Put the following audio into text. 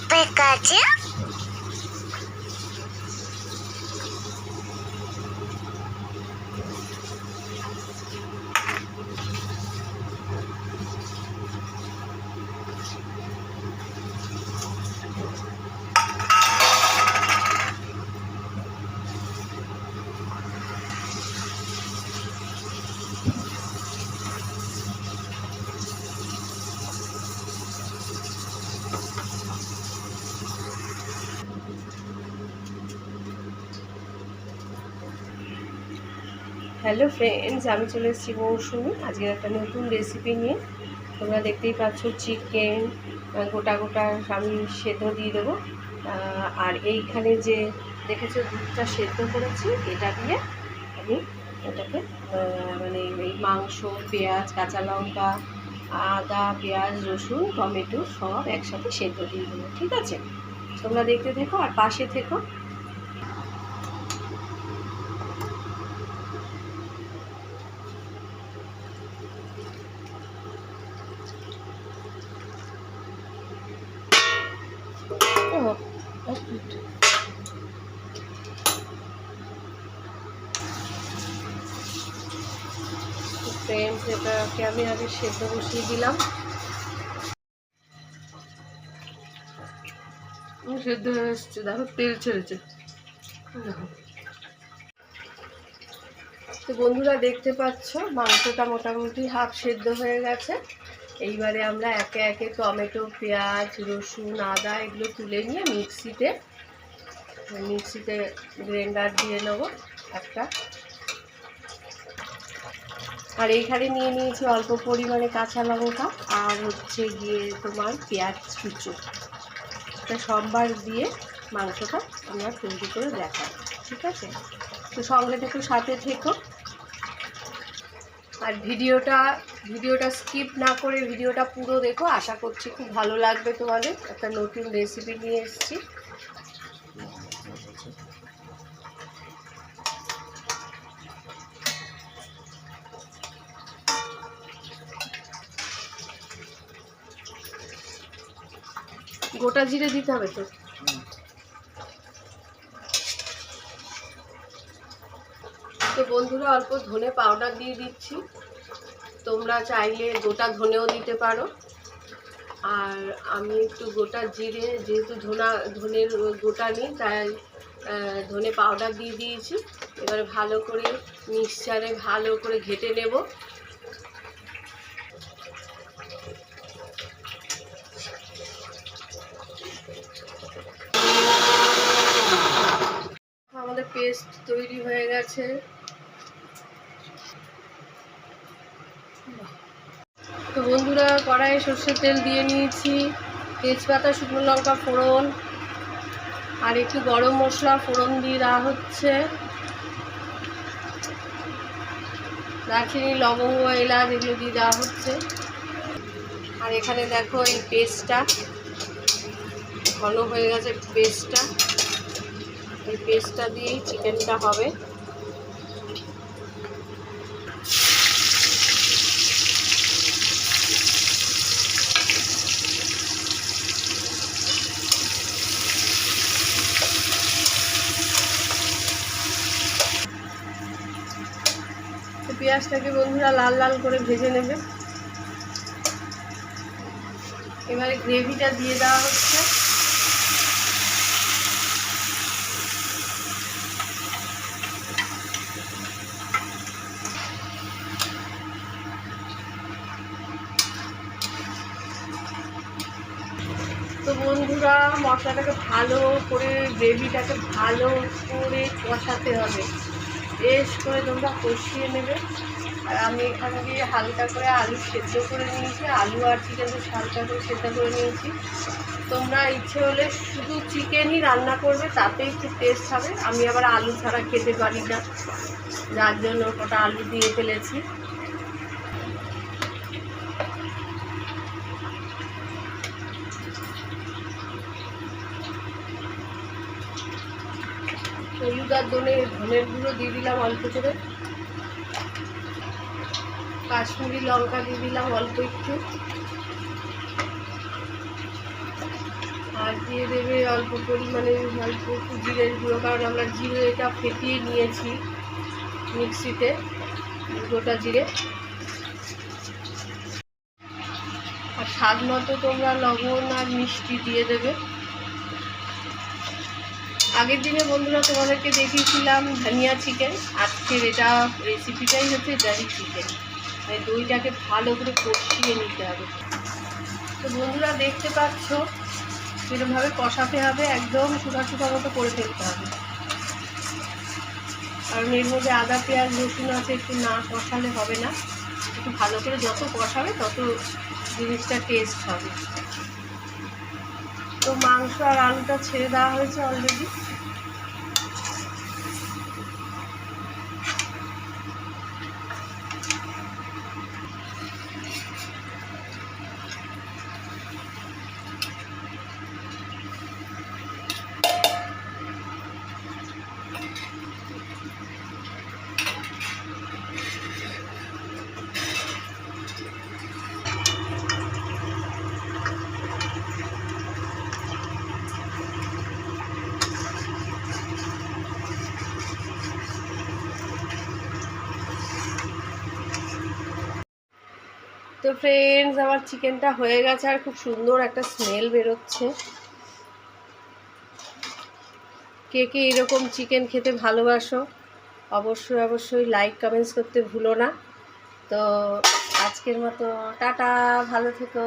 Pikachu. Hello friends, আমি চলে এসেছি মৌসুমি আজকের একটা নতুন রেসিপি নিয়ে। তোমরা দেখতেই পাচ্ছ চিকেন গোটা গোটা আমি সেদ্ধ দিয়ে দেবো। আর এইখানে যে দেখেছো দুধটা সেদ্ধ করেছি, এটা দিয়ে আমি এটাকে মানে এই মাংস, পেঁয়াজ, কাঁচা লঙ্কা, আদা, পেঁয়াজ, রসুন, টমেটো সব একসাথে সেদ্ধ দিয়ে দেবো। ঠিক আছে, তোমরা দেখতে থেকো আর পাশে থেকো। ফ্রেন্ডস, এটাকে আমি আগে সেদ্ধ বসিয়ে দিলাম। সেদ্ধ হয়ে এসছে, দেখো তেল ছেড়েছে। দেখো তো বন্ধুরা, দেখতে পাচ্ছ মাংসটা মোটামুটি হাফ সেদ্ধ হয়ে গেছে। এইবারে আমরা একে একে টমেটো, পেঁয়াজ, রসুন, আদা এগুলো তুলে নিয়ে মিক্সিতে গ্রাইন্ডার দিয়ে নেবো একটা। আর এইখানে নিয়ে নিয়েছি অল্প পরিমাণে কাঁচা লঙ্কা আর হচ্ছে গিয়ে তোমার পেঁয়াজ কুচো। এটা সোমবার দিয়ে মাংসটা আমরা তৈরি করে দেখাবো। ঠিক আছে, তো সঙ্গে থেকো, সাথে থেকো। আর ভিডিওটা স্কিপ না করে ভিডিওটা পুরো দেখো, আশা করছি খুব ভালো লাগবে তোমাদের। একটা নতুন রেসিপি নিয়ে এসেছি। গোটা জিরে দিতে হবে তো। তো বন্ধুরা, অল্প ধনে পাউডার দিয়ে দিচ্ছি। তোমরা চাইলে গোটা ধনেও দিতে পারো। আর আমি একটু গোটা জিরে, যেহেতু ধনের গোটা নেই, তাই ধনে পাউডার দিয়ে দিয়েছি। এবারে ভালো করে মিক্সচারে ভালো করে ঘেটে নেব। আমাদের পেস্ট তৈরি হয়ে গেছে। তো বন্ধুরা, কড়াইয়ে সর্ষের তেল দিয়ে নিয়েছি, তেজপাতা, শুকনো লঙ্কা ফোড়ন আর একটু গরম মশলা ফোড়ন দিয়ে দেওয়া হচ্ছে। দারচিনি, লবঙ্গ, এলাচ এগুলো দিয়ে দেওয়া হচ্ছে। আর এখানে দেখো এই পেস্টটা ঘন হয়ে গেছে। এই পেস্টটা দিয়েই চিকেনটা হবে। পেঁয়াজটাকে বন্ধুরা লাল লাল করে ভেজে নেবে। এবারে গ্রেভিটা দিয়ে দেওয়া হচ্ছে। তো বন্ধুরা, মশলাটাকে ভালো করে, গ্রেভিটাকে ভালো করে কষাতে হবে। বেশ করে তোমরা কষিয়ে নেবে। আর আমি এখানে দিয়ে হালকা করে আলু সেদ্ধ করে নিয়েছি। আলু আর চিকেন হালকা করে সেদ্ধ করে নিয়েছি। তোমরা ইচ্ছে হলে শুধু চিকেনই রান্না করবে, তাতেই খুব টেস্ট হবে। আমি আবার আলু ছাড়া খেতে পারি না, যার জন্য কটা আলু দিয়ে ফেলেছি। হলুদ আর ধনের গুঁড়ো দিয়ে দিলাম অল্প করে, কাশ্মীরি লঙ্কা দিয়ে দিলাম অল্প একটু, আর দিয়ে দেবে অল্প পরিমাণে অল্প একটু জিরের গুঁড়ো, কারণ আমরা জিরেটা ফেটিয়ে নিয়েছি মিক্সিতে, গোটা জিরে। আর স্বাদ মতো তোমরা লবণ আর মিষ্টি দিয়ে দেবে। আগের দিনে বন্ধুরা তোমাদেরকে দেখিয়েছিলাম ধনিয়া চিকেন, আজকের এটা রেসিপিটাই হচ্ছে ডালি চিকেন। মানে দইটাকে ভালো করে কষিয়ে নিতে হবে। তো বন্ধুরা দেখতে পাচ্ছ সেরকমভাবে কষাতে হবে, একদম শুকা শুকা মতো করে ফেলতে হবে, কারণ এর মধ্যে আদা পেঁয়াজ রসুন আছে, একটু না কষালে হবে না। একটু ভালো করে যত কষাবে তত জিনিসটা টেস্ট হবে। তো মাংস আর আলুটা ছেড়ে দেওয়া হয়েছে অলরেডি। তো ফ্রেন্ডস, আমার চিকেনটা হয়ে গেছে আর খুব সুন্দর একটা স্মেল বেরোচ্ছে। কে কে এরকম চিকেন খেতে ভালোবাসো অবশ্যই অবশ্যই লাইক কমেন্টস করতে ভুলো না। তো আজকের মতো টাটা, ভালো থেকো।